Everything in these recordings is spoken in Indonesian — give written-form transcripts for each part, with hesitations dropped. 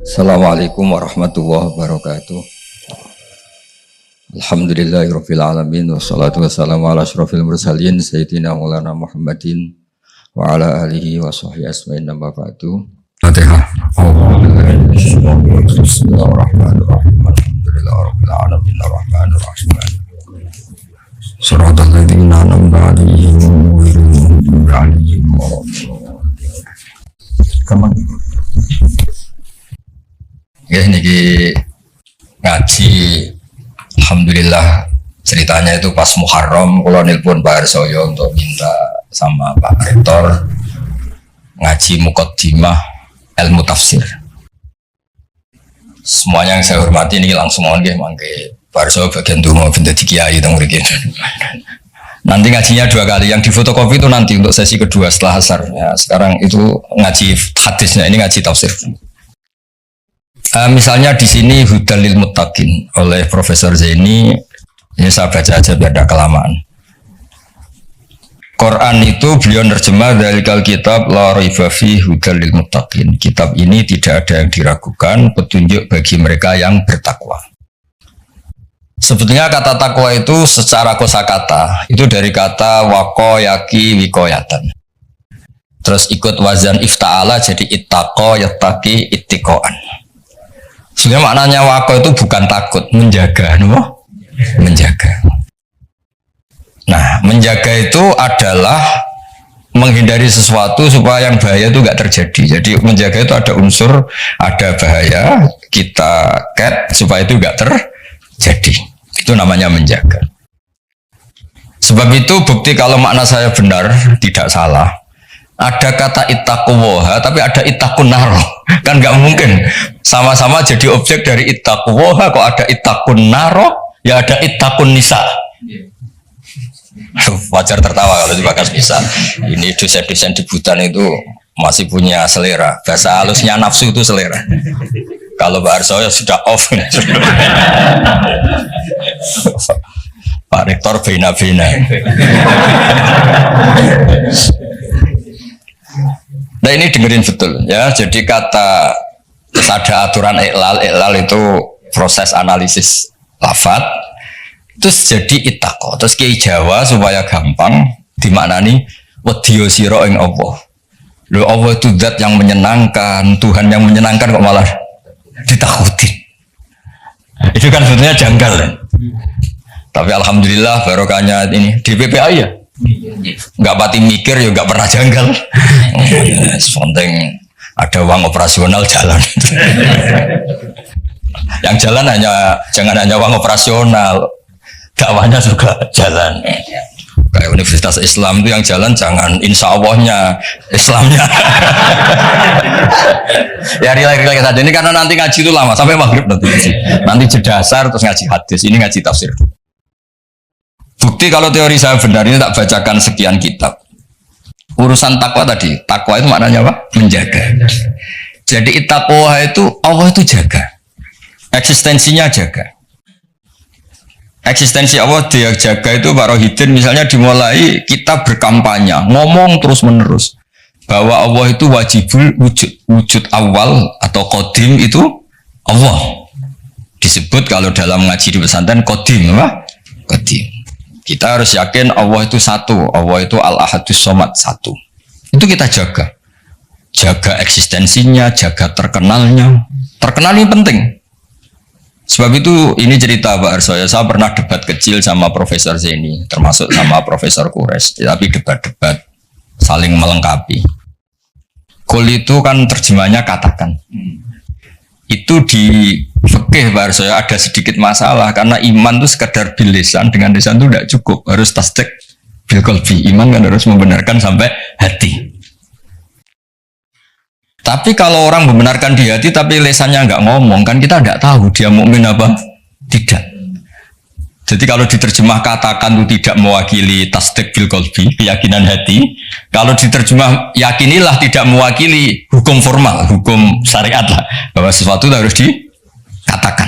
Assalamualaikum warahmatullahi wabarakatuh. Alhamdulillahirabbil alamin wassalatu wassalamu ala asyrofil mursalin sayyidina maulana Muhammadin wa ala alihi wa sahbihi asma'in amma ba'du. Fatihah. Bismillahirrahmanirrahim. Alhamdulillahirabbil alamin arrahmanir rahim. Shiratal ladzina an'amta 'alaihim ghairil maghdubi 'alaihim waladdallin. Ya niki ngaji, alhamdulillah ceritanya itu pas Muharram, kalau nelpon Pak Harsoyo untuk minta sama Pak Rektor ngaji muqaddimah ilmu tafsir. Semuanya yang saya hormati ini langsung mangke Pak Harsoyo bagian donga ben dadi kiai teng mriki. Nanti ngajinya 2 kali, yang di fotokopi itu nanti untuk sesi kedua setelah asar. Ya, sekarang itu ngaji hadisnya, ini ngaji tafsir. Misalnya di sini Hudalil Muttaqin oleh Profesor Zaini, ini saya baca aja biar ada kelamaan. Quran itu beliau nerjemah dari kitab La Raiba Fi Hudalil Muttaqin. Kitab ini tidak ada yang diragukan, petunjuk bagi mereka yang bertakwa. Sebetulnya kata takwa itu secara kosakata itu dari kata wako yaki wikoyatan. Terus ikut wazan ifta'ala jadi ittaqo yattaqi ittikoan. Sebenarnya maknanya wako itu bukan takut, menjaga, no? Menjaga. Nah, menjaga itu adalah menghindari sesuatu supaya yang bahaya itu nggak terjadi. Jadi menjaga itu ada unsur, ada bahaya, kita cat supaya itu nggak terjadi. Itu namanya menjaga. Sebab itu bukti kalau makna saya benar, tidak salah. Ada kata ittaquwoha, tapi ada ittaqun naro. Kan nggak mungkin sama-sama jadi objek dari ittaquwoha. Kok ada ittaqun naro, ya ada ittaqun nisa. Wajar tertawa kalau dibahas bisa. Ini dosen-dosen di Butan itu masih punya selera. Bahasa halusnya nafsu itu selera. Kalau Pak Harsoyo sudah off. Pak Rektor bina-bina. Nah ini dengerin betul ya. Jadi kata terus ada aturan iqlal itu proses analisis lafadz. Terus jadi ittaqo. Terus kiai Jawa supaya gampang dimaknani wedya sira ing Allah. Lho Allah itu zat yang menyenangkan, Tuhan yang menyenangkan kok malah ditakutin. Itu kan sebetulnya janggal kan? Tapi alhamdulillah barokahnya ini DPPA ya. Nggak pati mikir ya nggak pernah janggal. Penting ada uang operasional jalan. Yang jalan jangan hanya uang operasional, dakwahnya juga jalan. Kayak Universitas Islam itu yang jalan jangan insya Allahnya Islamnya. Ya relax saja ini karena nanti ngaji itu lama sampai maghrib nanti jeda asar terus ngaji hadis, ini ngaji tafsir. Bukti kalau teori saya benar ini tak bacakan sekian kitab. Urusan takwa tadi, takwa itu maknanya apa? Menjaga. Jadi ittaqwa itu Allah itu jaga. Eksistensinya jaga. Eksistensi Allah dia jaga itu Pak Rohidin misalnya dimulai kita berkampanye, ngomong terus menerus bahwa Allah itu wajibul wujud awal atau qadim itu Allah. Disebut kalau dalam ngaji di pesantren qadim apa? Qadim. Kita harus yakin Allah itu satu, Allah itu Al-Ahadus Somad satu. Itu kita jaga. Jaga eksistensinya, jaga terkenalnya. Terkenal ini penting. Sebab itu ini cerita Pak Harsoyo, saya pernah debat kecil sama Profesor Zaini, termasuk sama Profesor Kures, tapi debat-debat saling melengkapi. Kul itu kan terjemahnya katakan. Itu di fikih Pak Harsoyo ada sedikit masalah karena iman itu sekedar bil lisan, dengan lisan itu tidak cukup, harus tasdik bil qalbi. Iman kan harus membenarkan sampai hati. Tapi kalau orang membenarkan di hati tapi lisannya nggak ngomong, kan kita tidak tahu dia mukmin apa tidak. Jadi kalau diterjemah katakan itu tidak mewakili tasdik bil qalbi, keyakinan hati. Kalau diterjemah yakinilah tidak mewakili hukum formal, hukum syariat lah, bahwa sesuatu harus dikatakan.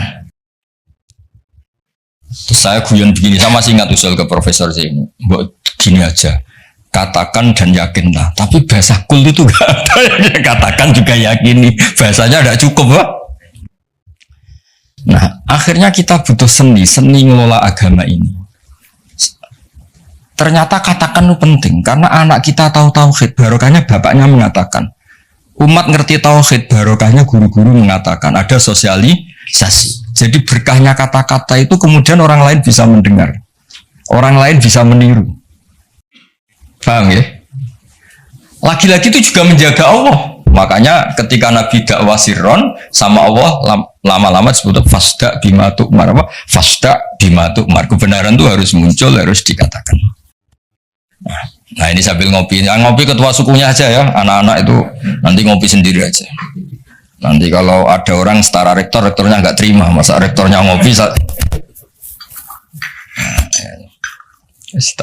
Terus saya guyon begini, saya masih ingat usul ke Profesor Zaini, buat gini aja, katakan dan yakinlah. Tapi bahasa kul itu gak ada, katakan juga yakini, bahasanya tidak cukup, Pak. Akhirnya kita butuh seni ngelola agama ini. Ternyata katakan itu penting karena anak kita tahu tauhid, barokahnya bapaknya mengatakan. Umat ngerti tauhid, barokahnya guru-guru mengatakan. Ada sosialisasi. Jadi berkahnya kata-kata itu kemudian orang lain bisa mendengar. Orang lain bisa meniru. Paham ya? Lagi-lagi itu juga menjaga Allah. Makanya ketika Nabi dakwah sirron sama Allah lama-lama disebut fasda bima tu'mar. Fasda bima tu'mar. Kebenaran itu harus muncul, harus dikatakan. Nah ini sambil ngopi. Yang ngopi ketua sukunya aja ya. Anak-anak itu nanti ngopi sendiri aja. Nanti kalau ada orang setara rektor, rektornya nggak terima. Masa rektornya ngopi tak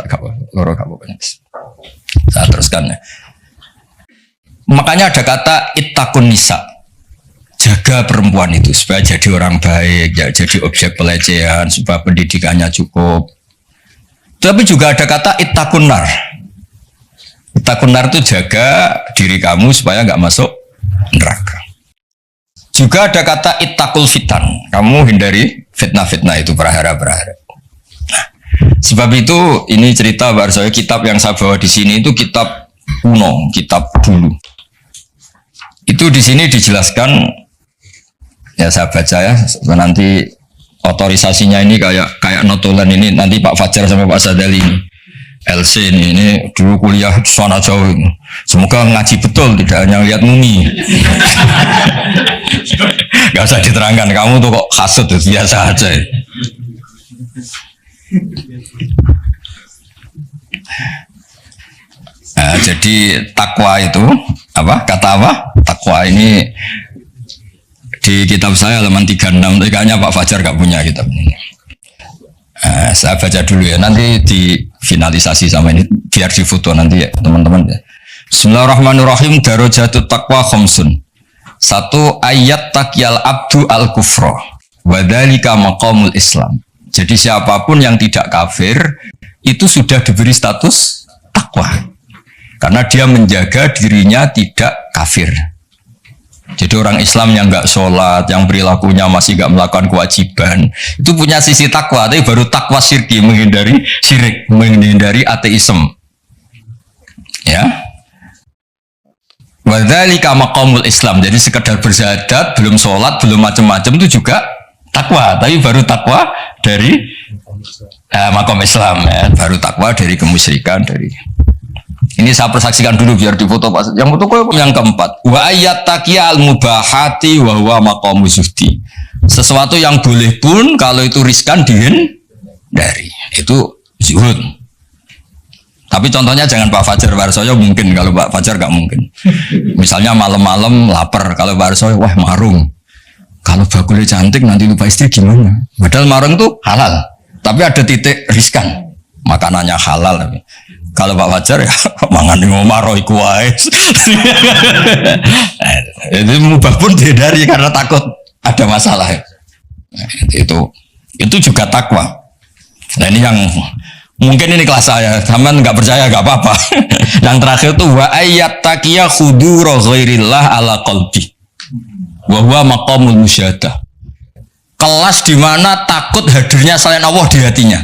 apa-apa. Saya teruskan ya. Makanya ada kata ittaqun nisa. Jaga perempuan itu supaya jadi orang baik, ya jadi objek pelecehan, supaya pendidikannya cukup. Tapi juga ada kata ittaqun nar. Ittaqun nar itu jaga diri kamu supaya nggak masuk neraka. Juga ada kata ittaqul fitan. Kamu hindari fitnah-fitnah itu, prahara-prahara. Nah, sebab itu ini cerita bahwa kitab yang saya bawa di sini itu kitab kuno, kitab dulu. Itu di sini dijelaskan, ya saya baca ya, nanti otorisasinya ini kayak notulen ini, nanti Pak Fajar sama Pak Sadali ini, LC ini dulu kuliah di sana jauh ini. Semoga ngaji betul, tidak hanya lihat mumi. Gak usah diterangkan, kamu tuh kok hasut tuh, biasa aja. Nah, jadi takwa itu apa? Kata apa? Takwa ini di kitab saya halaman 36. Kayaknya Pak Fajar gak punya kitab ini. Saya baca dulu ya. Nanti difinalisasi sama ini biar difoto nanti ya teman-teman. Bismillahirrahmanirrahim. Darajatut taqwa khamsun. 1 ayat taqyal abdu al kufra. Wa dzalika maqamul Islam. Jadi siapapun yang tidak kafir itu sudah diberi status takwa. Karena dia menjaga dirinya tidak kafir. Jadi orang Islam yang nggak sholat, yang perilakunya masih nggak melakukan kewajiban, itu punya sisi takwa. Tapi baru takwa syirki, menghindari syirik, menghindari ateisme. Ya. Wadzalika maqamul Islam. Jadi sekedar bersyahadat, belum sholat, belum macam-macam itu juga takwa. Tapi baru takwa dari maqam Islam. Ya. Baru takwa dari kemusyrikan, dari ini saya persaksikan dulu biar difoto Pak. Yang foto yang keempat. Wa ayat taqiyal mubahati wa huwa maqamu zuhdi. Sesuatu yang boleh pun kalau itu riskan dihindari. Itu zuhud. Tapi contohnya jangan Pak Fajar Warsoyo mungkin, kalau Pak Fajar nggak mungkin. Misalnya malam-malam lapar, kalau Pak Warsoyo wah marung. Kalau bakulnya cantik nanti lupa istri gimana? Padahal marung itu halal. Tapi ada titik riskan. Makanannya halal. Kalau Pak Fajar ya mangan ngomaro iku wae. Itu mubah pun dihindari karena takut ada masalah. Itu juga takwa. Nah ini yang mungkin ini kelas saya, sampean nggak percaya nggak apa-apa. Yang terakhir itu wa ayat taqiya khudura ghairillah ala qalbi. Wa huwa maqamul musyahadah. Kelas di mana takut hadirnya selain Allah di hatinya.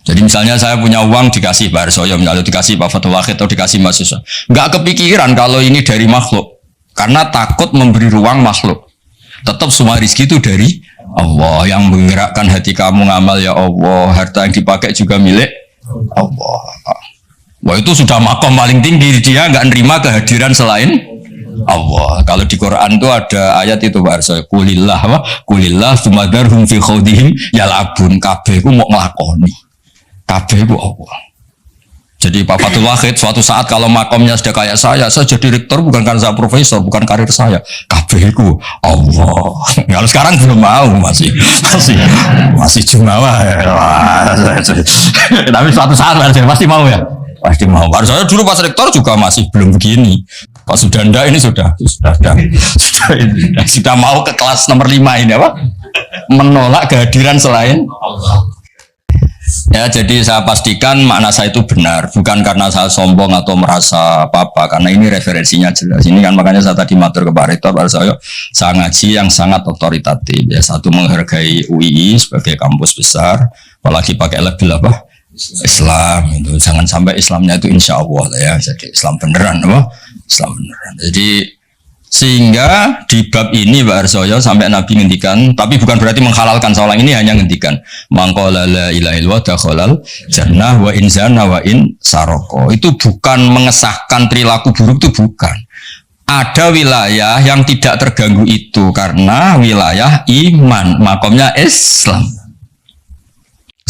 Jadi misalnya saya punya uang dikasih Pak Arsoyo, misalnya dikasih Pak Fatul Wahid atau dikasih mahasiswa, nggak kepikiran kalau ini dari makhluk, karena takut memberi ruang makhluk. Tetap semua rezeki itu dari Allah, yang menggerakkan hati kamu ngamal ya Allah, harta yang dipakai juga milik Allah. Wah itu sudah makom paling tinggi, dia nggak nerima kehadiran selain Allah. Kalau di Quran itu ada ayat itu Pak Arsoyo, kulillah, kulillah sumadarhum fi khawdihim yal'abun, kabeh ku mau ngelakoni. Kabeh itu Allah. Jadi Pak Fatul Wahid suatu saat kalau makomnya sudah kayak saya jadi rektor bukan karena saya profesor, bukan karir saya. Kabeh itu Allah. Kalau sekarang belum mau, masih jumawa. Tapi suatu saat pasti mau ya. Pasti mau. Baru saya dulu pas rektor juga masih belum begini. Pak Sudanda ini sudah mau ke kelas nomor 5 ini apa? Menolak kehadiran selain Allah. Ya, jadi saya pastikan makna saya itu benar, bukan karena saya sombong atau merasa apa-apa, karena ini referensinya jelas. Ini kan makanya saya tadi matur ke Pak Rektor, pada saya ngaji yang sangat otoritatif. Ya, satu menghargai UII sebagai kampus besar, apalagi pakai label apa? Islam itu. Jangan sampai Islamnya itu insya Allah ya, jadi Islam beneran, apa? Islam beneran. Jadi sehingga di bab ini Pak Arsoyo sampai Nabi ngendikan, tapi bukan berarti menghalalkan seorang, ini hanya ngendikan mangqala la ilaha illallah dakhalal jannah wa in zana wa in saroko. Itu bukan mengesahkan perilaku buruk, itu bukan. Ada wilayah yang tidak terganggu itu karena wilayah iman, makomnya Islam.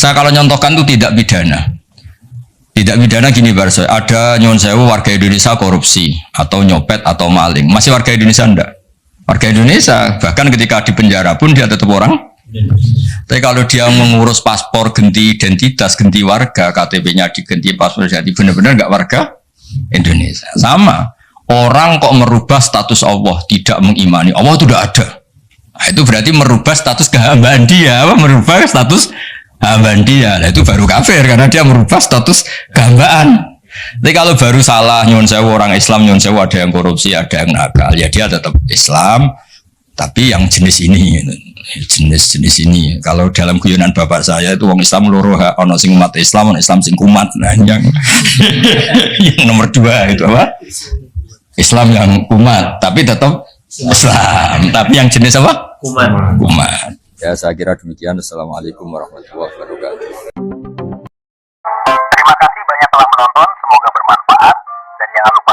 Saya kalau nyontohkan itu tidak pidana. Tidak pidana gini Barso, ada nyuwun sewu warga Indonesia korupsi atau nyopet atau maling, masih warga Indonesia enggak? Warga Indonesia, bahkan ketika di penjara pun dia tetap orang. Tapi kalau dia mengurus paspor, ganti identitas, ganti warga, KTP-nya diganti, paspor jadi benar-benar enggak warga Indonesia. Sama, orang kok merubah status Allah, tidak mengimani Allah itu tidak ada. Nah, itu berarti merubah status kehambaan dia, merubah status hambaan dia, nah itu baru kafir karena dia merubah status kehambaan. Tapi kalau baru salah, nyuwun sewu orang Islam, nyuwun sewu ada yang korupsi, ada yang nakal, ya dia tetap Islam, tapi yang jenis ini, jenis ini. Kalau dalam guyonan bapak saya itu orang Islam loro, ono sing umat Islam, ono Islam sing kumat. Nah yang yang nomor 2 itu apa? Islam yang umat, tapi tetap Islam, tapi yang jenis apa? Kumat. Kumat. Ya, saya kira demikian. Assalamualaikum warahmatullahi wabarakatuh. Terima kasih banyak telah menonton, semoga bermanfaat dan jangan lupa